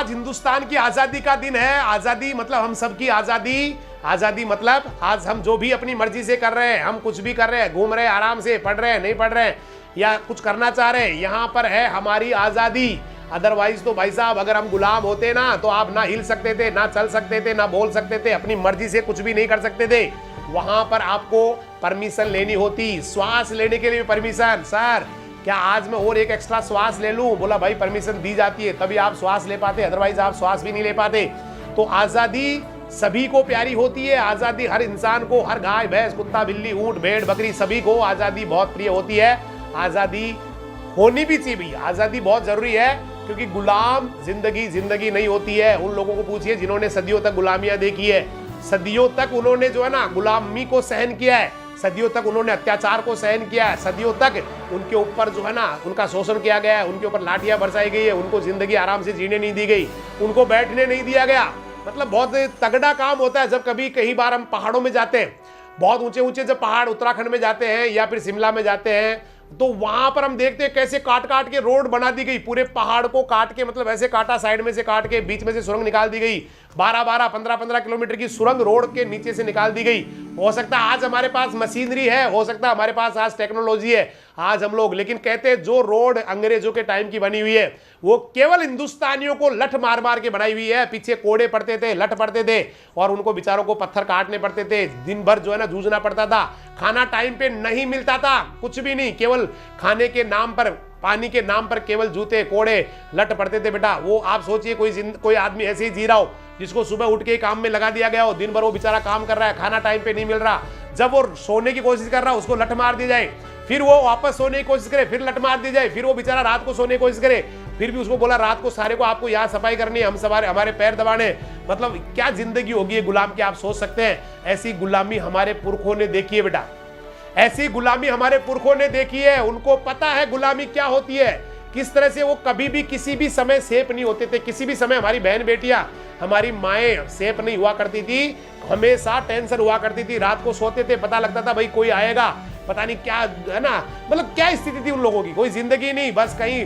आज हिंदुस्तान की आजादी का दिन है। आजादी मतलब हम सबकी आजादी, आजादी मतलब आज हम जो भी अपनी मर्जी से कर रहे हैं, हम कुछ भी कर रहे हैं, घूम रहे हैं आराम से, पढ़ रहे हैं नहीं पढ़ रहे हैं, या कुछ करना चाह रहे हैं, यहाँ पर है हमारी आजादी। अदरवाइज तो भाई साहब अगर हम गुलाम होते ना तो आप ना हिल सकते थे, ना चल सकते थे, ना बोल सकते थे, अपनी मर्जी से कुछ भी नहीं कर सकते थे। वहां पर आपको परमिशन लेनी होती, श्वास लेने के लिए परमिशन। सर क्या आज मैं और एक एक्स्ट्रा श्वास ले लूं? बोला भाई परमिशन दी जाती है तभी आप श्वास ले पाते, अदरवाइज आप श्वास भी नहीं ले पाते। तो आजादी सभी को प्यारी होती है, आजादी हर इंसान को, हर गाय भैंस कुत्ता बिल्ली ऊंट भेड़ बकरी सभी को आजादी बहुत प्रिय होती है। आजादी होनी भी चाहिए, आजादी बहुत जरूरी है, क्योंकि गुलाम जिंदगी नहीं होती है। उन लोगों को पूछिए जिन्होंने सदियों तक गुलामियां देखी है, सदियों तक उन्होंने जो है ना गुलामी को सहन किया है, सदियों तक उन्होंने अत्याचार को सहन किया है, सदियों तक उनके ऊपर जो है ना उनका शोषण किया गया है, उनके ऊपर लाठियां बरसाई गई है, उनको जिंदगी आराम से जीने नहीं दी गई, उनको बैठने नहीं दिया गया। मतलब बहुत तगड़ा काम होता है जब कभी कई बार हम पहाड़ों में जाते हैं, बहुत ऊंचे ऊंचे जब पहाड़ उत्तराखंड में जाते हैं या फिर शिमला में जाते हैं, तो वहां पर हम देखते हैं कैसे काट काट के रोड बना दी गई, पूरे पहाड़ को काट के, मतलब ऐसे काटा, साइड में से काट के, बीच में से सुरंग निकाल दी गई, 12-12, 15-15 किलोमीटर की सुरंग रोड के नीचे से निकाल दी गई। हो सकता है आज हमारे पास मशीनरी है, हो सकता है हमारे पास आज टेक्नोलॉजी है, आज हम लोग, लेकिन कहते हैं जो रोड अंग्रेजों के टाइम की बनी हुई है वो केवल हिंदुस्तानियों को लठ मार मार के बनाई हुई है। पीछे कोड़े पड़ते थे, लठ पड़ते थे और उनको बेचारों को पत्थर काटने पड़ते थे, दिन भर जो है ना जूझना पड़ता था, खाना टाइम पे नहीं मिलता था, कुछ भी नहीं, केवल खाने के नाम पर, पानी के नाम पर केवल जूते कोड़े लट पड़ते थे बेटा। वो आप सोचिए कोई आदमी ऐसे ही जी रहा हो जिसको सुबह उठ के काम में लगा दिया गया हो, दिन भर वो बेचारा काम कर रहा है, खाना टाइम पे नहीं मिल रहा, जब वो सोने की कोशिश कर रहा है उसको लठ मार दी जाए, फिर वो वापस सोने की कोशिश करे, फिर लठ मार दी जाए, फिर वो बेचारा रात को सोने की कोशिश करे, फिर भी उसको बोला रात को सारे को आपको यहाँ सफाई करनी है, हम सवारे हमारे पैर दबाने। मतलब क्या जिंदगी होगी ये गुलाम की, आप सोच सकते हैं। ऐसी गुलामी हमारे पुरखों ने देखी है बेटा, ऐसी गुलामी हमारे पुरखों ने देखी है, उनको पता है गुलामी क्या होती है, किस तरह से वो कभी भी किसी भी समय सेफ नहीं होते थे। किसी भी समय हमारी बहन बेटियां, हमारी माएँ सेफ नहीं हुआ करती थी, हमेशा टेंशन हुआ करती थी, रात को सोते थे पता लगता था भाई कोई आएगा, पता नहीं क्या है ना, मतलब क्या स्थिति थी उन लोगों की, कोई जिंदगी नहीं, बस कहीं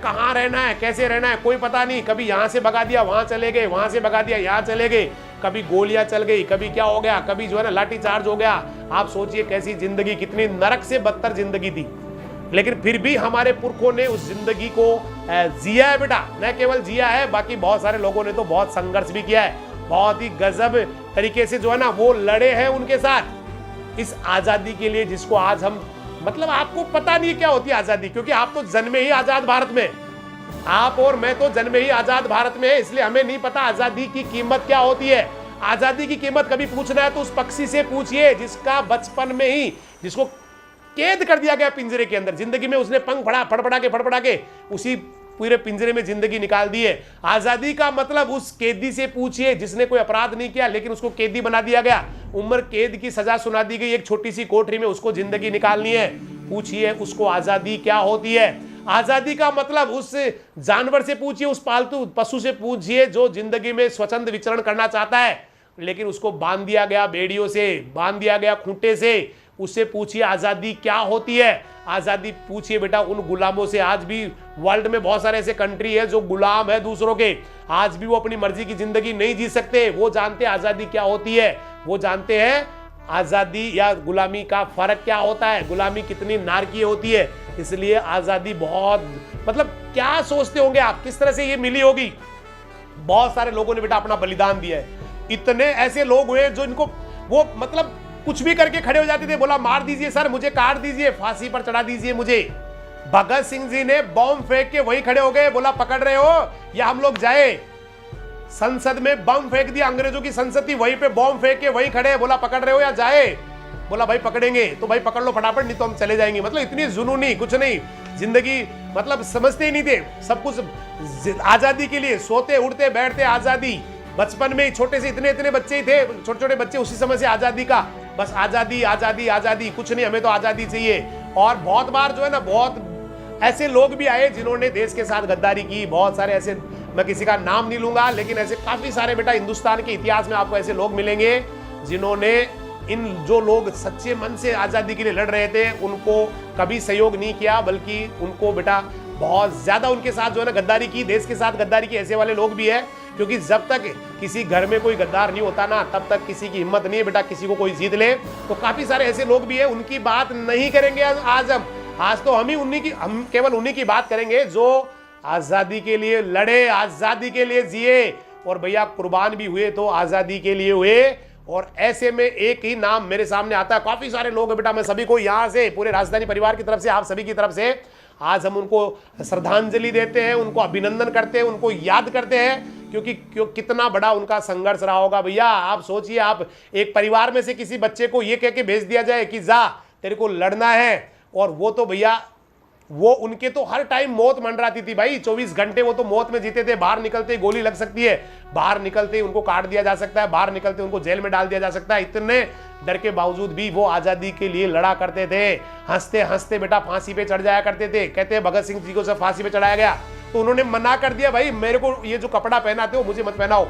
कहाँ रहना है, कैसे रहना है, कोई पता नहीं, कभी यहाँ से भगा दिया वहां चले गए, वहां से भगा दिया यहाँ चले गए, कभी गोलियां चल गई, कभी क्या हो गया, कभी जो है ना लाठी चार्ज हो गया। आप सोचिए कैसी जिंदगी, कितनी नरक से बदतर जिंदगी थी, लेकिन फिर भी हमारे पुरखों ने उस जिंदगी को जिया है बेटा, न केवल जिया है, बाकी बहुत सारे लोगों ने तो बहुत संघर्ष भी किया है, बहुत ही गजब तरीके से जो है ना वो लड़े हैं उनके साथ इस आजादी के लिए, जिसको आज हम, मतलब आपको पता नहीं क्या होती है आजादी, क्योंकि आप तो जन्मे ही आजाद भारत में, आप और मैं तो जन्मे ही आजाद भारत में है, इसलिए हमें नहीं पता आजादी की कीमत क्या होती है। आजादी की कीमत कभी पूछना है तो उस पक्षी से पूछिए जिसका बचपन में ही, जिसको कैद कर दिया गया पिंजरे के अंदर, जिंदगी में उसने पंख फड़फड़ा के उसी पूरे पिंजरे में जिंदगी निकाल दी है। आजादी का मतलब उस कैदी से पूछिए जिसने कोई अपराध नहीं किया लेकिन उसको कैदी बना दिया गया, उम्र कैद की सजा सुना दी गई एक छोटी सी कोठरी में, उसको जिंदगी निकालनी है, पूछिए उसको आजादी क्या होती है। आजादी का मतलब उस जानवर से पूछिए, उस पालतू पशु से पूछिए जो जिंदगी में स्वतंत्र विचरण करना चाहता है लेकिन उसको बांध दिया गया बेड़ियों से, बांध दिया गया खूंटे से, उससे पूछिए आजादी क्या होती है। आजादी पूछिए बेटा उन गुलामों से। आज भी वर्ल्ड में बहुत सारे ऐसे कंट्री है जो गुलाम है दूसरों के, आज भी वो अपनी मर्जी की जिंदगी नहीं जी सकते, वो जानते हैं आजादी क्या होती है, वो जानते हैं आजादी या गुलामी का फर्क क्या होता है, गुलामी कितनी नारकीय होती है। इसलिए आजादी बहुत, मतलब क्या सोचते होंगे आप किस तरह से ये मिली होगी। बहुत सारे लोगों ने बेटा अपना बलिदान दिया है, इतने ऐसे लोग हुए जो इनको वो मतलब कुछ भी करके खड़े हो जाते थे, बोला मार दीजिए सर, मुझे काट दीजिए, फांसी पर चढ़ा दीजिए मुझे। भगत सिंह जी ने बम फेंक के वहीं खड़े हो गए, बोला पकड़ रहे हो या हम लोग जाए। संसद में बम फेंक दिया, अंग्रेजों की संसद थी, वहीं पे बम फेंक के वहीं खड़े, बोला पकड़ रहे हो या जाए, बोला भाई पकड़ेंगे तो भाई पकड़ लो फटाफट, नहीं तो हम चले जाएंगे। मतलब इतनी जुनूनी, कुछ नहीं, जिंदगी मतलब समझते ही नहीं थे, सब कुछ आजादी के लिए, सोते उठते बैठते आजादी। बचपन में छोटे से इतने इतने बच्चे ही थे, छोटे छोटे बच्चे, उसी समय से आजादी का, बस आजादी आजादी आजादी, कुछ नहीं, हमें तो आजादी चाहिए। और बहुत बार जो है ना बहुत ऐसे लोग भी आए जिन्होंने देश के साथ गद्दारी की, बहुत सारे ऐसे, मैं किसी का नाम नहीं लूंगा लेकिन ऐसे काफी सारे बेटा हिंदुस्तान के इतिहास में आपको ऐसे लोग मिलेंगे जिन्होंने, इन जो लोग सच्चे मन से आजादी के लिए लड़ रहे थे उनको कभी सहयोग नहीं किया, बल्कि उनको बेटा बहुत ज्यादा उनके साथ जो है ना गद्दारी की, देश के साथ गद्दारी की, ऐसे वाले लोग भी है। क्योंकि जब तक किसी घर में कोई गद्दार नहीं होता ना, तब तक किसी की हिम्मत नहीं है बेटा किसी को कोई जीत ले। तो काफी सारे ऐसे लोग भी है, उनकी बात नहीं करेंगे आज हम। आज तो हम केवल उन्हीं की बात करेंगे जो आजादी के लिए लड़े, आजादी के लिए जिए, और भैया कुर्बान भी हुए तो आजादी के लिए हुए। और ऐसे में एक ही नाम मेरे सामने आता है, काफी सारे लोग हैं बेटा, मैं सभी को यहां से पूरे राजधानी परिवार की तरफ से, आप सभी की तरफ से आज हम उनको श्रद्धांजलि देते हैं, उनको अभिनंदन करते हैं, उनको याद करते हैं, क्योंकि कितना बड़ा उनका संघर्ष रहा होगा भैया। आप सोचिए, आप एक परिवार में से किसी बच्चे को ये कह के भेज दिया जाए कि जा तेरे को लड़ना है, और वो तो भैया वो उनके तो हर टाइम मौत मंडराती थी भाई, 24 घंटे वो तो मौत में जीते थे। बाहर निकलते ही गोली लग सकती है, बाहर निकलते ही उनको काट दिया जा सकता है, बाहर निकलते उनको जेल में डाल दिया जा सकता है। इतने डर के बावजूद भी वो आजादी के लिए लड़ा करते थे। हंसते हंसते बेटा फांसी पे चढ़ जाया करते थे। कहते हैं भगत सिंह जी को जब फांसी पे चढ़ाया गया तो उन्होंने मना कर दिया, भाई मेरे को ये जो कपड़ा पहनाते हो मुझे मत पहनाओ,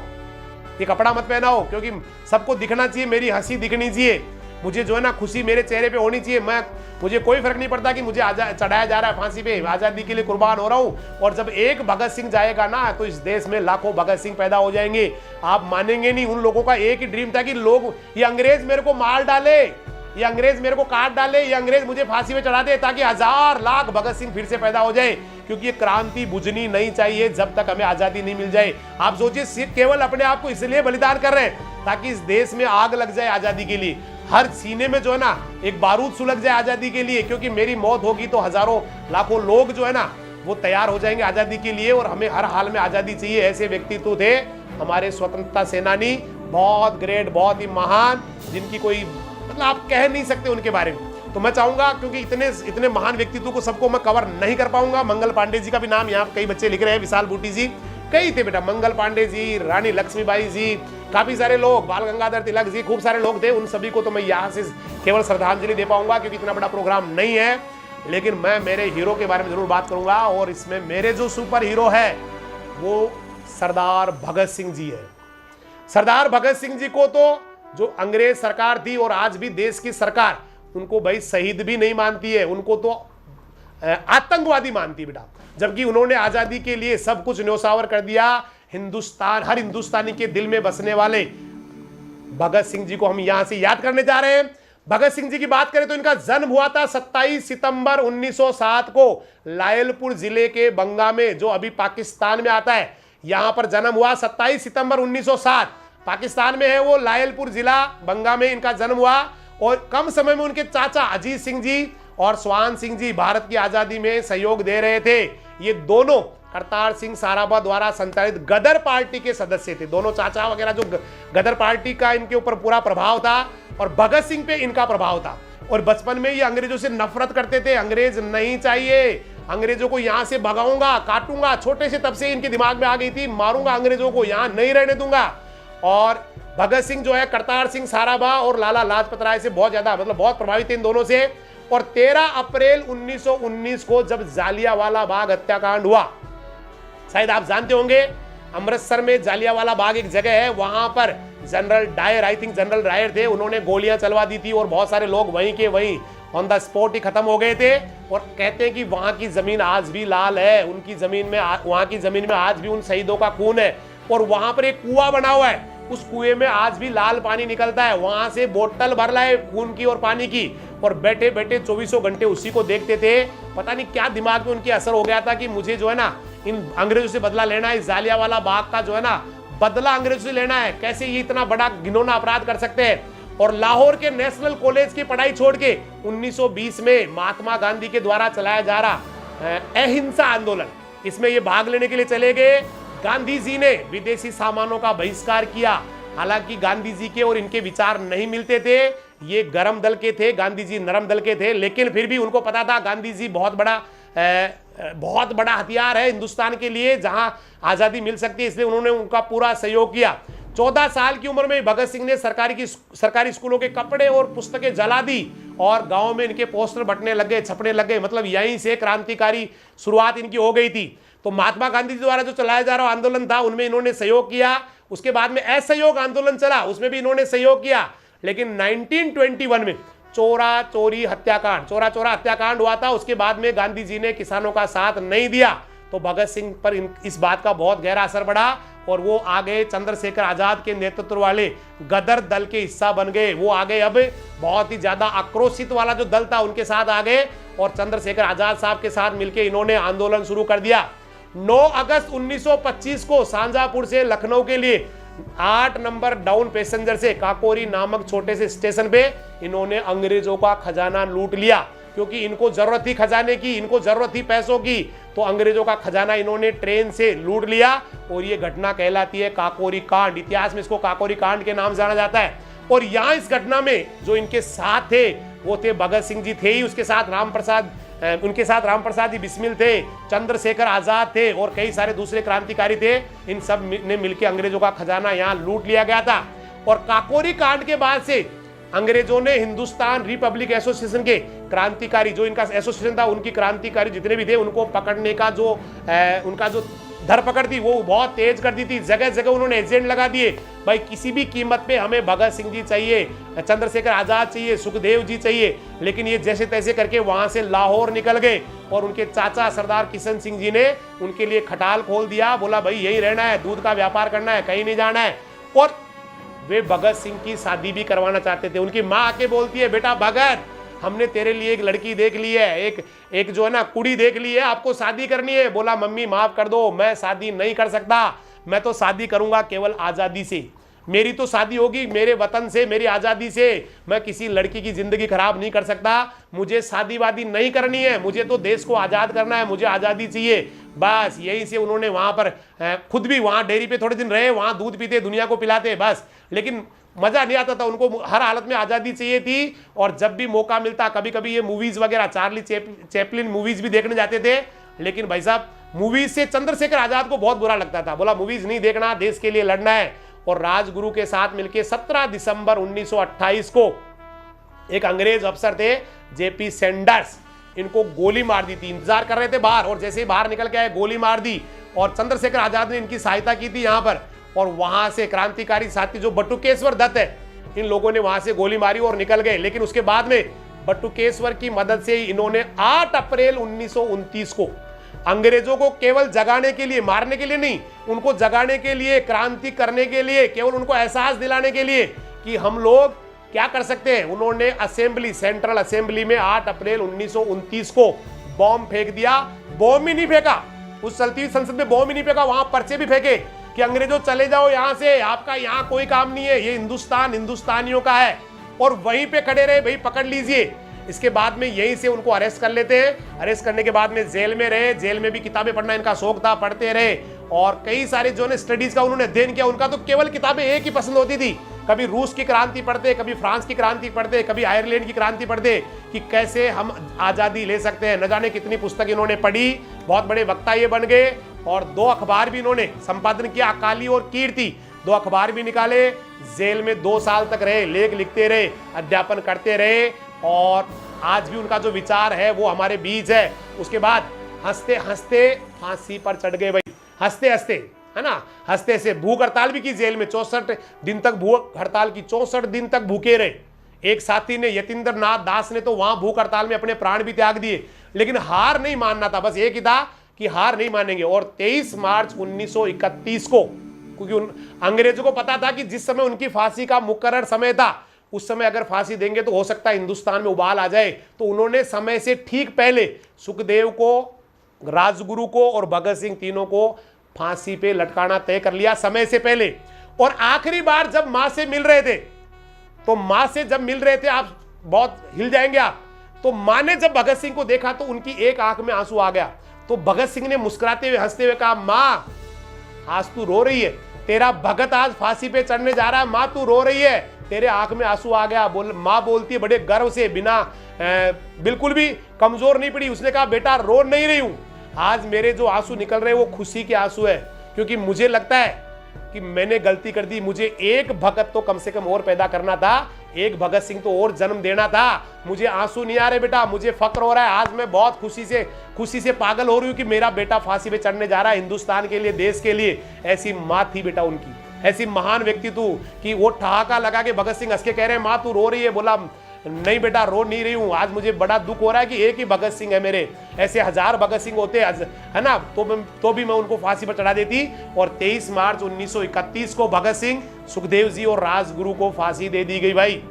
ये कपड़ा मत पहनाओ, क्योंकि सबको दिखना चाहिए, मेरी हंसी दिखनी चाहिए, मुझे जो है ना खुशी मेरे चेहरे पे होनी चाहिए। मुझे कोई फर्क नहीं पड़ता कि मुझे चढ़ाया जा रहा है फांसी पे, आजादी के लिए कुर्बान हो रहा हूं। और जब एक भगत सिंह जाएगा ना तो इस देश में लाखों भगत सिंह पैदा हो जाएंगे। आप मानेंगे नहीं, उन लोगों का एक ही ड्रीम था कि लोग ये अंग्रेज मेरे को मार डाले, ये अंग्रेज मेरे को काट डाले, ये अंग्रेज मुझे फांसी में चढ़ा दे, ताकि हजार लाख भगत सिंह फिर से पैदा हो जाए। क्योंकि ये क्रांति बुझनी नहीं चाहिए जब तक हमें आजादी नहीं मिल जाए। आप सोचिए, सिर्फ केवल अपने आप को इसलिए बलिदान कर रहे हैं ताकि इस देश में आग लग जाए आजादी के लिए, हर सीने में जो है ना एक बारूद सुलग जाए आजादी के लिए। क्योंकि मेरी मौत होगी तो हजारों लाखों लोग जो है ना वो तैयार हो जाएंगे आजादी के लिए, और हमें हर हाल में आजादी चाहिए। ऐसे व्यक्तित्व थे हमारे स्वतंत्रता सेनानी, बहुत ग्रेट, बहुत ही महान, जिनकी कोई मतलब आप कह नहीं सकते उनके बारे में। तो मैं चाहूंगा, क्योंकि इतने महान व्यक्तित्व को सबको मैं कवर नहीं कर पाऊंगा। मंगल पांडे जी का भी नाम यहाँ कई बच्चे लिख रहे हैं, विशाल बूटी जी, कई थे बेटा, मंगल पांडे जी, रानी लक्ष्मीबाई जी, काफी सारे लोग, बाल गंगाधर तिलक जी, खूब सारे लोग थे। उन सभी को तो मैं यहाँ से केवल श्रद्धांजलि दे पाऊंगा क्योंकि इतना बड़ा प्रोग्राम नहीं है। लेकिन मैं मेरे हीरो के बारे में जरूर बात करूंगा, और इसमें मेरे जो सुपर हीरो है वो सरदार भगत सिंह जी है। सरदार भगत सिंह जी को तो जो अंग्रेज सरकार थी और आज भी देश की सरकार उनको भाई शहीद भी नहीं मानती है, उनको तो आतंकवादी मानती है बेटा। जबकि उन्होंने आजादी के लिए सब कुछ न्योछावर कर दिया। हिंदुस्तान, हर हिंदुस्तानी के दिल में बसने वाले भगत सिंह जी को हम यहां से याद करने जा रहे हैं। भगत सिंह जी की बात करें तो इनका जन्म हुआ था 27 सितंबर 1907 को लायलपुर जिले के बंगा में, जो अभी पाकिस्तान में आता है। यहां पर जन्म हुआ 27 सितंबर 1907, पाकिस्तान में है वो, लायलपुर जिला बंगा में इनका जन्म हुआ। और कम समय में उनके चाचा अजीत सिंह जी और स्वान सिंह जी भारत की आजादी में सहयोग दे रहे थे। ये दोनों करतार सिंह सराभा द्वारा संचालित गदर पार्टी के सदस्य थे। दोनों चाचा वगैरह, जो गदर पार्टी का इनके ऊपर पूरा प्रभाव था और भगत सिंह पे इनका प्रभाव था। और बचपन में ये अंग्रेजों से नफरत करते थे, अंग्रेज नहीं चाहिए, अंग्रेजों को यहां से भगाऊंगा, काटूंगा। छोटे से तब से इनके दिमाग में आ गई थी, मारूंगा अंग्रेजों को, यहां नहीं रहने दूंगा। और भगत सिंह जो है करतार सिंह सराभा और लाला लाजपत राय से बहुत ज्यादा बहुत प्रभावित थे इन दोनों से। और 13 अप्रैल 1919 को जब जालियांवाला बाग हत्याकांड हुआ, शायद आप जानते होंगे, अमृतसर में जालियांवाला बाग एक जगह है, वहां पर general Dyer, I think general Dyer थे, उन्होंने गोलियां चलवा दी थी और बहुत सारे लोग वहीं के वहीं ऑन द स्पॉट ही खत्म हो गए थे। और कहते हैं कि वहां की जमीन आज भी लाल है, उनकी जमीन में, वहां की जमीन में आज भी उन शहीदों का खून है। और वहां पर एक कुआं बना हुआ है, उस कुएं में आज भी लाल पानी निकलता है, वहां से बोतल भर लाए खून की और पानी की, और बैठे बैठे 24 घंटे उसी को देखते थे। पता नहीं क्या दिमाग में उनकी असर हो गया था कि मुझे जो है ना इन अंग्रेजों से बदला लेना है, इस जालियांवाला बाग का जो है ना बदला अंग्रेजों से लेना है। कैसे ये इतना बड़ा घिनौना अपराध कर सकते हैं। और लाहौर के नेशनल कॉलेज की पढ़ाई छोड़ के 1920 में महात्मा गांधी के द्वारा चलाया जा रहा अहिंसा आंदोलन, इसमें ये भाग लेने के लिए चले गए। गांधी जी ने विदेशी सामानों का बहिष्कार किया। हालांकि गांधी जी के और इनके विचार नहीं मिलते थे, ये गर्म दल के थे, गांधी जी नरम दल के थे। लेकिन फिर भी उनको पता था गांधी जी बहुत बड़ा हथियार है हिंदुस्तान के लिए, जहां आजादी मिल सकती है, इसलिए उन्होंने उनका पूरा सहयोग किया। 14 साल की उम्र में भगत सिंह ने सरकारी स्कूलों के कपड़े और पुस्तकें जला दी और गांव में इनके पोस्टर बटने लग गए, छपने लग गए। मतलब यहीं से क्रांतिकारी शुरुआत इनकी हो गई थी। तो महात्मा गांधी जी द्वारा जो चलाया जा रहा आंदोलन था उनमें इन्होंने सहयोग किया। उसके बाद में असहयोग आंदोलन चला, उसमें भी इन्होंने सहयोग किया। लेकिन 1921 में चोरा चोरी हत्याकांड, चोरा चोरा हत्याकांड हुआ था। उसके बाद में गांधी जी ने किसानों का साथ नहीं दिया, तो भगत सिंह पर इस बात का बहुत गहरा असर पड़ा और वो आगे चंद्रशेखर आजाद के नेतृत्व वाले गदर दल के हिस्सा बन गए। वो आगे अब बहुत ही ज्यादा आक्रोशित वाला जो दल था उनके साथ आ गए और चंद्रशेखर आजाद साहब के साथ मिलकर इन्होंने आंदोलन शुरू कर दिया। 9 अगस्त 1925 को शाहजहांपुर से लखनऊ के लिए 8 नंबर डाउन पैसेंजर से काकोरी नामक छोटे से स्टेशन पे इन्होंने अंग्रेजों का खजाना लूट लिया, क्योंकि इनको जरूरत थी खजाने की, इनको जरूरत थी पैसों की, तो अंग्रेजों का खजाना इन्होंने ट्रेन से लूट लिया और ये घटना कहलाती है काकोरी कांड। इतिहास में इसको काकोरी कांड के नाम से जाना जाता है। और यहाँ इस घटना में जो इनके साथ थे वो थे भगत सिंह जी थे ही, उसके साथ उनके साथ राम प्रसाद जी बिस्मिल थे, चंद्रशेखर आजाद थे और कई सारे दूसरे क्रांतिकारी थे। इन सब ने मिलकर अंग्रेजों का खजाना यहाँ लूट लिया गया था। और काकोरी कांड के बाद से अंग्रेजों ने हिंदुस्तान रिपब्लिक एसोसिएशन के क्रांतिकारी, जो इनका एसोसिएशन था, उनकी क्रांतिकारी जितने भी थे उनको पकड़ने का जो उनका जो धरपकड़ थी वो बहुत तेज कर दी थी। जगह जगह उन्होंने एजेंट लगा दिए, भाई किसी भी कीमत पे हमें भगत सिंह जी चाहिए, चंद्रशेखर आजाद चाहिए, सुखदेव जी चाहिए। लेकिन ये जैसे तैसे करके वहां से लाहौर निकल गए और उनके चाचा सरदार किशन सिंह जी ने उनके लिए खटाल खोल दिया, बोला भाई यही रहना है, दूध का व्यापार करना है, कहीं नहीं जाना है। और वे भगत सिंह की शादी भी करवाना चाहते थे। उनकी माँ आके बोलती है, बेटा भगत, हमने तेरे लिए एक लड़की देख ली है, एक जो है ना कुड़ी देख ली है, आपको शादी करनी है। बोला मम्मी माफ कर दो, मैं शादी नहीं कर सकता, मैं तो शादी करूंगा केवल आज़ादी से। मेरी तो शादी होगी मेरे वतन से, मेरी आज़ादी से। मैं किसी लड़की की जिंदगी खराब नहीं कर सकता, मुझे शादी वादी नहीं करनी है, मुझे तो देश को आज़ाद करना है, मुझे आज़ादी चाहिए। बस यहीं से उन्होंने वहां पर खुद भी वहां डेयरी पे थोड़े दिन रहे, वहां दूध पीते, दुनिया को पिलाते बस, लेकिन मजा नहीं आता था उनको, हर हालत में आज़ादी चाहिए थी। और जब भी मौका मिलता, कभी कभी ये मूवीज वगैरह, चार्ली चैपलिन मूवीज भी देखने जाते थे। लेकिन भाई साहब मूवीज से चंद्रशेखर आजाद को बहुत बुरा लगता था, बोला मूवीज नहीं देखना, देश के लिए लड़ना है। और राजगुरु के साथ मिलकर 17 दिसंबर 1928 को एक अंग्रेज अफसर थे जेपी सेंडर्स, इनको गोली मार दी थी। इंतजार कर रहे थे बाहर और जैसे ही बाहर निकल के आए गोली मार दी। और चंद्रशेखर आजाद ने इनकी सहायता की थी यहाँ पर। और वहां से क्रांतिकारी साथी जो बटुकेश्वर दत्त है, इन लोगों ने वहां से गोली मारी और निकल गए। लेकिन उसके बाद में बटुकेश्वर की मदद से इन्होंने 8 अप्रैल 1929 को अंग्रेजों को केवल जगाने के लिए, मारने के लिए नहीं, उनको जगाने के लिए, क्रांति करने के लिए, केवल उनको एहसास दिलाने के लिए कि हम लोग क्या कर सकते हैं, उन्होंने असेंबली, सेंट्रल असेंबली में 8 अप्रैल 1929 को बॉम्ब फेंक दिया। बॉम्ब ही नहीं फेंका, उस चलती हुई संसद में बॉम्ब ही नहीं फेंका, वहां पर्चे भी फेंके कि अंग्रेजों चले जाओ यहां से, आपका यहां कोई काम नहीं है, ये हिंदुस्तान हिंदुस्तानियों का है। और वहीं पे खड़े रहे, भाई पकड़ लीजिए। इसके बाद में यहीं से उनको अरेस्ट कर लेते हैं। अरेस्ट करने के बाद में जेल में रहे, जेल में भी किताबें पढ़ना इनका शौक था, पढ़ते रहे। और कई सारे जो है स्टडीज का उन्होंने अध्ययन किया। उनका तो केवल किताबें एक ही पसंद होती थी, कभी रूस की क्रांति पढ़ते, कभी फ्रांस की क्रांति पढ़ते, कभी आयरलैंड की क्रांति पढ़ते, कि कैसे हम आज़ादी ले सकते हैं। न जाने कितनी पुस्तक इन्होंने पढ़ी, बहुत बड़े वक्ता ये बन गए। और 2 अखबार भी इन्होंने संपादन किया, अकाली और कीर्ति, 2 अखबार भी निकाले। जेल में 2 साल तक रहे, लेख लिखते रहे, अध्यापन करते रहे। और आज भी उनका जो विचार है वो हमारे बीच है। उसके बाद हंसते हंसते फांसी पर चढ़ गए भाई, हंसते हंसते, है ना, हंसते से भूख हड़ताल भी की जेल में, 64 दिन तक भूख हड़ताल की, 64 दिन तक भूखे रहे। एक साथी ने, यतीन्द्र नाथ दास ने तो वहां भूख हड़ताल में अपने प्राण भी त्याग दिए। लेकिन हार नहीं मानना था, बस एक ही था कि हार नहीं मानेंगे। और 23 मार्च 1931 को, क्योंकि अंग्रेजों को पता था कि जिस समय उनकी फांसी का मुकर्रर समय था, उस समय अगर फांसी देंगे तो हो सकता है हिंदुस्तान में उबाल आ जाए। तो उन्होंने समय से ठीक पहले सुखदेव को, राजगुरु को और भगत सिंह तीनों को फांसी पे लटकाना तय कर लिया समय से पहले। और आखिरी बार जब मां से मिल रहे थे, तो मां से जब मिल रहे थे, आप बहुत हिल जाएंगे आप, तो मां ने जब भगत सिंह को देखा तो उनकी एक आंख में आंसू आ गया। तो भगत सिंह ने मुस्कुराते हुए, हंसते हुए कहा, मां आज तू रो रही है, तेरा भगत आज फांसी पे चढ़ने जा रहा है, मां तू रो रही है, तेरे आंख में आंसू आ गया। मां बोलती है बड़े गर्व से, बिना बिल्कुल भी कमजोर नहीं पड़ी, उसने कहा बेटा रो नहीं रही हूं, आज मेरे जो आंसू निकल रहे हैं वो खुशी के आंसू है, क्योंकि मुझे लगता है कि मैंने गलती कर दी, मुझे एक भगत तो कम से कम और पैदा करना था, एक भगत सिंह तो और जन्म देना था। मुझे आंसू नहीं आ रहे बेटा, मुझे फक्र हो रहा है, आज मैं बहुत खुशी से पागल हो रही हूँ कि मेरा बेटा फांसी पे चढ़ने जा रहा है हिंदुस्तान के लिए, देश के लिए। ऐसी माँ थी बेटा उनकी, ऐसी महान व्यक्तित्व कि वो ठहाका लगा के भगत सिंह हंस के कह रहे हैं, माँ तू रो रही है। बोला नहीं बेटा रो नहीं रही हूं, आज मुझे बड़ा दुख हो रहा है कि एक ही भगत सिंह है मेरे, ऐसे 1000 भगत सिंह होते है ना, तो भी मैं उनको फांसी पर चढ़ा देती। और 23 मार्च 1931 को भगत सिंह, सुखदेव जी और राजगुरु को फांसी दे दी गई भाई।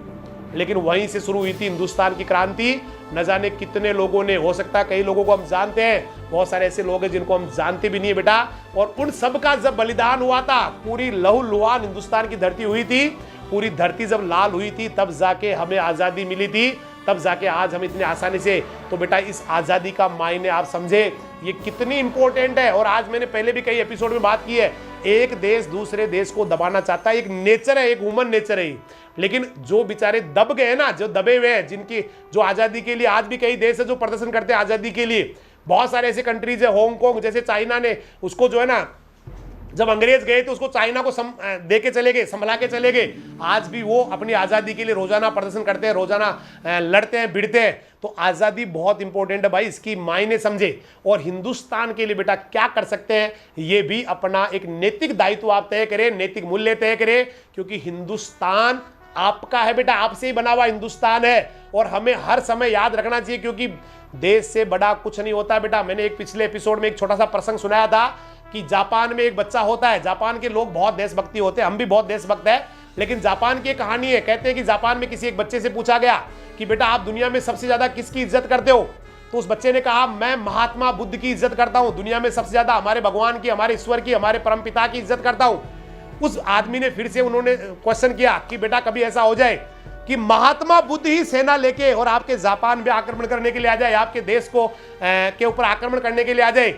लेकिन वहीं से शुरू हुई थी हिंदुस्तान की क्रांति। न जाने कितने लोगों ने, हो सकता है कई लोगों को हम जानते हैं, बहुत सारे ऐसे लोग हैं जिनको हम जानते भी नहीं है बेटा। और उन सब का जब बलिदान हुआ था, पूरी लहूलुहान हिंदुस्तान की धरती हुई थी, पूरी धरती जब लाल हुई थी, तब जाके हमें आज़ादी मिली थी, तब जाके आज हम इतने आसानी से। तो बेटा इस आज़ादी का मायने आप समझे, ये कितनी इंपॉर्टेंट है। और आज मैंने पहले भी कई एपिसोड में बात की है, एक देश दूसरे देश को दबाना चाहता है, एक नेचर है, एक ह्यूमन नेचर है। लेकिन जो बेचारे दब गए ना, जो दबे हुए हैं, जिनकी जो आज़ादी के लिए, आज भी कई देश है जो प्रदर्शन करते हैं आज़ादी के लिए, बहुत सारे ऐसे कंट्रीज है, हांगकांग जैसे, चाइना ने उसको जो है ना, जब अंग्रेज गए तो उसको चाइना को दे के चले गए, संभला के चले गए। आज भी वो अपनी आज़ादी के लिए रोजाना प्रदर्शन करते हैं, रोजाना लड़ते हैं, भिड़ते हैं। तो आज़ादी बहुत इंपॉर्टेंट है भाई, इसकी मायने समझे। और हिंदुस्तान के लिए बेटा क्या कर सकते हैं, ये भी अपना एक नैतिक दायित्व आप तय करें, नैतिक मूल्य तय करें, क्योंकि हिंदुस्तान आपका है बेटा, आपसे ही बना हुआ हिंदुस्तान है। और हमें हर समय याद रखना चाहिए, क्योंकि देश से बड़ा कुछ नहीं होता बेटा। मैंने एक पिछले एपिसोड में एक छोटा सा प्रसंग सुनाया था कि जापान में एक बच्चा होता है, जापान के लोग बहुत देशभक्ति होते हैं, हम भी बहुत देशभक्त हैं, लेकिन जापान की एक कहानी है। कहते हैं कि जापान में किसी एक बच्चे से पूछा गया कि बेटा आप दुनिया में सबसे ज्यादा किसकी इज्जत करते हो? तो उस बच्चे ने कहा मैं महात्मा बुद्ध की इज्जत करता हूं, दुनिया में सबसे ज्यादा हमारे भगवान की, हमारे ईश्वर की, हमारे परमपिता की इज्जत करता हूं। उस आदमी ने फिर से, उन्होंने क्वेश्चन किया कि बेटा कभी ऐसा हो जाए कि महात्मा बुद्ध ही सेना लेके और आपके जापान में आक्रमण करने के लिए आ जाए, आपके देश को के ऊपर आक्रमण करने के लिए आ जाए।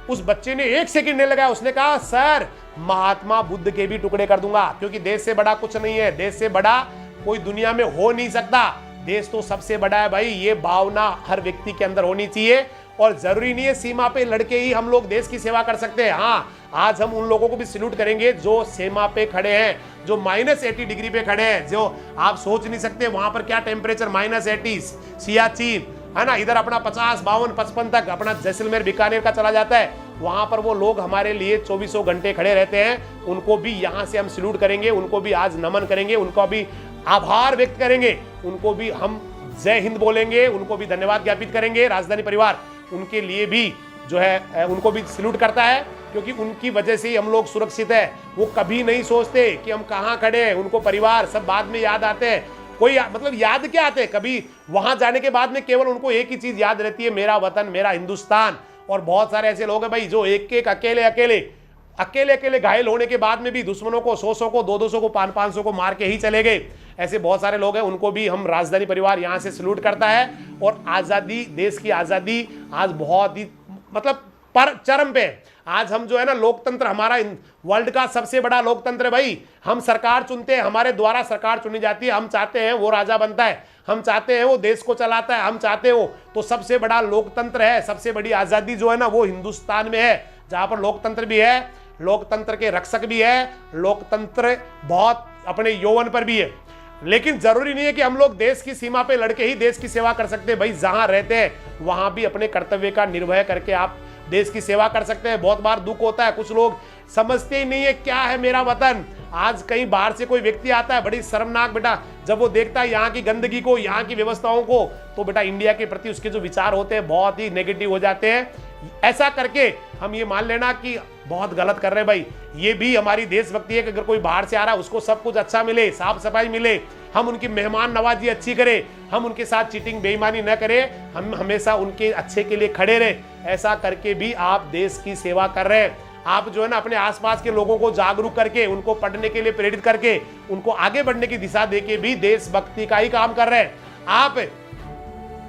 उस बच्चे ने 1 सेकंड नहीं लगाया, उसने कहा सर महात्मा बुद्ध के भी टुकड़े कर दूंगा, क्योंकि देश से बड़ा कुछ नहीं है, देश से बड़ा कोई दुनिया में हो नहीं सकता, देश तो सबसे बड़ा है भाई। ये भावना हर व्यक्ति के अंदर होनी चाहिए। और जरूरी नहीं है सीमा पे लड़के ही हम लोग देश की सेवा कर सकते हैं। हाँ, आज हम उन लोगों को भी सैल्यूट करेंगे जो सीमा पे खड़े हैं, जो -80 डिग्री पे खड़े हैं, जो आप सोच नहीं सकते वहां पर क्या टेम्परेचर, -80 सियाचिन है ना, इधर अपना 50, 52, 55 तक अपना जैसलमेर बीकानेर का चला जाता है। वहां पर वो लोग हमारे लिए 24 घंटे खड़े रहते हैं, उनको भी यहाँ से हम सैल्यूट करेंगे, उनको भी आज नमन करेंगे, उनको भी आभार व्यक्त करेंगे, उनको भी हम जय हिंद बोलेंगे, उनको भी धन्यवाद ज्ञापित करेंगे। राजधानी परिवार उनके लिए भी जो है उनको भी सैल्यूट करता है, क्योंकि उनकी वजह से ही हम लोग सुरक्षित है। वो कभी नहीं सोचते कि हम कहाँ खड़े हैं, उनको परिवार सब बाद में याद आते हैं। कोई मतलब याद क्या आते हैं, कभी वहां जाने के बाद में केवल उनको एक ही चीज याद रहती है, मेरा वतन, मेरा हिंदुस्तान। और बहुत सारे ऐसे लोग हैं भाई जो एक अकेले घायल होने के बाद में भी दुश्मनों को 100 को 200 को 500 को मार के ही चले गए। ऐसे बहुत सारे लोग हैं, उनको भी हम राजधानी परिवार यहाँ से सैल्यूट करता है। और आज़ादी, देश की आज़ादी आज बहुत ही मतलब पर चरम पे। आज हम जो है ना, लोकतंत्र हमारा वर्ल्ड का सबसे बड़ा लोकतंत्र है भाई। हम सरकार चुनते हैं, हमारे द्वारा सरकार चुनी जाती है, हम चाहते हैं वो राजा बनता है, हम चाहते हैं वो देश को चलाता है, हम चाहते हो तो सबसे बड़ा लोकतंत्र है। सबसे बड़ी आज़ादी जो है ना वो हिंदुस्तान में है, जहाँ पर लोकतंत्र भी है, लोकतंत्र के रक्षक भी है, लोकतंत्र बहुत अपने यौवन पर भी है। लेकिन जरूरी नहीं है कि हम लोग देश की सीमा पे लड़के ही देश की सेवा कर सकते हैं भाई। जहां रहते हैं वहां भी अपने कर्तव्य का निर्वह करके आप देश की सेवा कर सकते हैं। बहुत बार दुख होता है, कुछ लोग समझते ही नहीं है क्या है मेरा वतन। आज कहीं बाहर से कोई व्यक्ति आता है, बड़ी शर्मनाक बेटा, जब वो देखता है यहाँ की गंदगी को, यहाँ की व्यवस्थाओं को, तो बेटा इंडिया के प्रति उसके जो विचार होते हैं बहुत ही नेगेटिव हो जाते हैं। ऐसा करके हम ये मान लेना कि बहुत गलत कर रहे हैं भाई। ये भी हमारी देशभक्ति है कि अगर कोई बाहर से आ रहा है उसको सब कुछ अच्छा मिले, साफ सफाई मिले, हम उनकी मेहमान नवाजी अच्छी करें, हम उनके साथ चीटिंग बेईमानी न करें, हम हमेशा उनके अच्छे के लिए खड़े रहे। ऐसा करके भी आप देश की सेवा कर रहे हैं। आप जो है ना अपने आसपास के लोगों को जागरूक करके, उनको पढ़ने के लिए प्रेरित करके, उनको आगे बढ़ने की दिशा देके भी देशभक्ति का ही काम कर रहे हैं। आप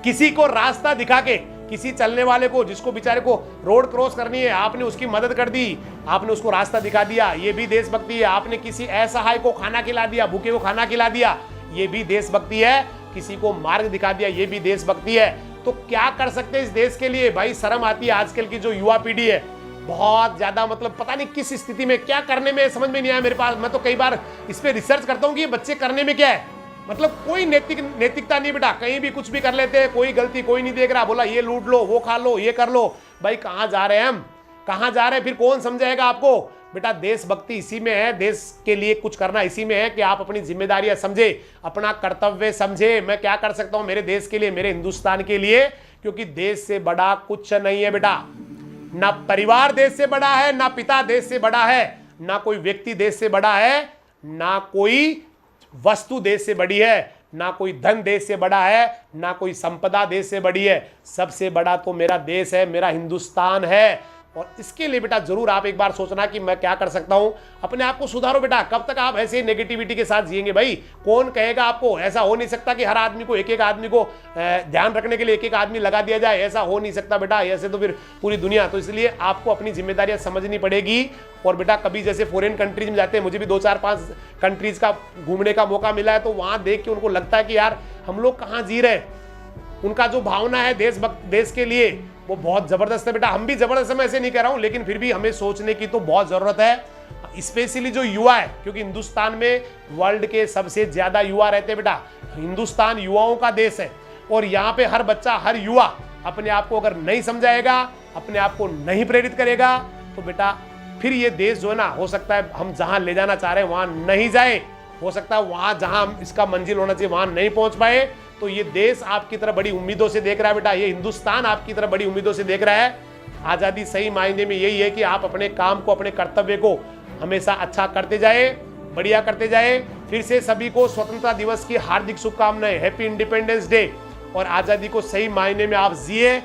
किसी को रास्ता दिखा के, किसी चलने वाले को जिसको बेचारे को रोड क्रॉस करनी है, आपने उसकी मदद कर दी, आपने उसको रास्ता दिखा दिया, ये भी देशभक्ति है। आपने किसी असहाय को खाना खिला दिया, भूखे को खाना खिला दिया, ये भी देशभक्ति है। किसी को मार्ग दिखा दिया, ये भी देशभक्ति है। तो क्या कर सकते हैं इस देश के लिए भाई? शर्म आती है। आजकल की जो युवा पीढ़ी है बहुत ज्यादा, मतलब पता नहीं किस स्थिति में क्या करने में समझ में नहीं आया मेरे पास। मैं तो कई बार इस पे रिसर्च करता हूँ कि ये बच्चे करने में क्या है, मतलब कोई नैतिकता नहीं बेटा, कहीं भी कुछ भी कर लेते हैं, कोई गलती कोई नहीं देख रहा, बोला ये लूट लो, वो खा लो, ये कर लो। भाई कहाँ जा रहे हैं हम, कहाँ जा रहे हैं? फिर कौन समझाएगा आपको? बेटा देशभक्ति इसी में है, देश के लिए कुछ करना इसी में है कि आप अपनी जिम्मेदारियां समझे, अपना कर्तव्य समझे। मैं क्या कर सकता हूं मेरे देश के लिए, मेरे हिंदुस्तान के लिए, क्योंकि देश से बड़ा कुछ नहीं है बेटा। ना परिवार देश से बड़ा है, ना पिता देश से बड़ा है, ना कोई व्यक्ति देश से बड़ा है, ना कोई वस्तु देश से बड़ी है, ना कोई धन देश से बड़ा है, ना कोई संपदा देश से बड़ी है। सबसे बड़ा तो मेरा देश है, मेरा हिंदुस्तान है। और इसके लिए बेटा जरूर आप एक बार सोचना कि मैं क्या कर सकता हूं, अपने आप को सुधारो बेटा। कब तक आप ऐसे नेगेटिविटी के साथ जिएंगे भाई? कौन कहेगा आपको? ऐसा हो नहीं सकता कि हर आदमी को एक आदमी को ध्यान रखने के लिए एक आदमी लगा दिया जाए, ऐसा हो नहीं सकता बेटा। ऐसे तो फिर पूरी दुनिया। तो इसलिए आपको अपनी जिम्मेदारियां समझनी पड़ेगी। और बेटा कभी जैसे फॉरेन कंट्रीज में जाते हैं, मुझे भी 2-4-5 कंट्रीज का घूमने का मौका मिला है, तो वहां देख के उनको लगता है कि यार हम लोग कहाँ जी रहे हैं। उनका जो भावना है देश के लिए वो बहुत जबरदस्त है बेटा। हम भी जबरदस्त, मैं ऐसे नहीं कह रहा हूं, लेकिन फिर भी हमें सोचने की तो बहुत जरूरत है, स्पेशली जो युवा है, क्योंकि हिंदुस्तान में वर्ल्ड के सबसे ज्यादा युवा रहते हैं बेटा। हिंदुस्तान युवाओं का देश है और यहाँ पे हर बच्चा, हर युवा अपने आप को अगर नहीं समझाएगा, अपने आप को नहीं प्रेरित करेगा, तो बेटा फिर ये देश जो है ना, हो सकता है हम जहां ले जाना चाह रहे हैं वहां नहीं जाए, हो सकता है वहां जहां इसका मंजिल होना चाहिए वहां नहीं पहुंच पाए। तो ये देश आपकी तरफ बड़ी उम्मीदों से देख रहा है बेटा, ये हिंदुस्तान आपकी तरफ बड़ी उम्मीदों से देख रहा है। आज़ादी सही मायने में यही है कि आप अपने काम को, अपने कर्तव्य को हमेशा अच्छा करते जाए, बढ़िया करते जाए। फिर से सभी को स्वतंत्रता दिवस की हार्दिक शुभकामनाएं, हैप्पी इंडिपेंडेंस डे। और आज़ादी को सही मायने में आप जिए,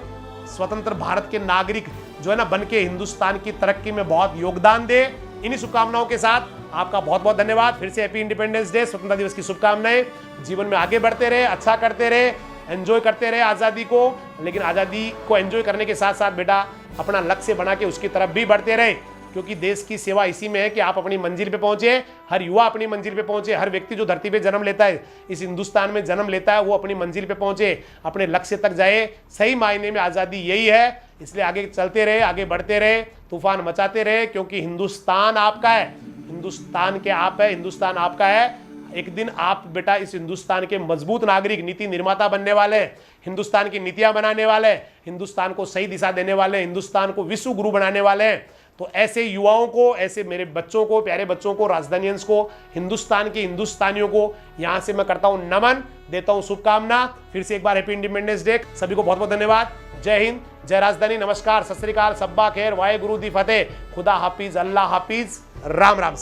स्वतंत्र भारत के नागरिक जो है ना बन के हिंदुस्तान की तरक्की में बहुत योगदान दे। इन्हीं शुभकामनाओं के साथ आपका बहुत बहुत धन्यवाद। फिर से हैप्पी इंडिपेंडेंस डे, स्वतंत्रता दिवस की शुभकामनाएं। जीवन में आगे बढ़ते रहे, अच्छा करते रहे, एंजॉय करते रहे आज़ादी को, लेकिन आज़ादी को एंजॉय करने के साथ साथ बेटा अपना लक्ष्य बना के उसकी तरफ भी बढ़ते रहे, क्योंकि देश की सेवा इसी में है कि आप अपनी मंजिल पे पहुंचे, हर युवा अपनी मंजिल पे पहुंचे, हर व्यक्ति जो धरती पे जन्म लेता है, इस हिंदुस्तान में जन्म लेता है, वो अपनी मंजिल पे पहुंचे, अपने लक्ष्य तक जाए। सही मायने में आज़ादी यही है। इसलिए आगे चलते रहे, आगे बढ़ते रहे, तूफान मचाते रहे, क्योंकि हिंदुस्तान आपका है, हिंदुस्तान के आप है, हिंदुस्तान आपका है। एक दिन आप बेटा इस हिंदुस्तान के मजबूत नागरिक, नीति निर्माता बनने वाले हैं, हिंदुस्तान की नीतियां बनाने वाले हैं, हिंदुस्तान को सही दिशा देने वाले हैं, हिंदुस्तान को विश्व गुरु बनाने वाले हैं। तो ऐसे युवाओं को, ऐसे मेरे बच्चों को, प्यारे बच्चों को, राजधानियंस को, हिंदुस्तान के हिंदुस्तानियों को यहां से मैं करता हूं नमन, देता हूं शुभकामना। फिर से एक बार हैप्पी इंडिपेंडेंस डे। सभी को बहुत बहुत धन्यवाद। जय हिंद, जय राजधानी, नमस्कार, सत श्री अकाल, सब्बा खैर, वाहे गुरु दी फतेह, खुदा हाफिज, अल्लाह हाफिज, राम राम।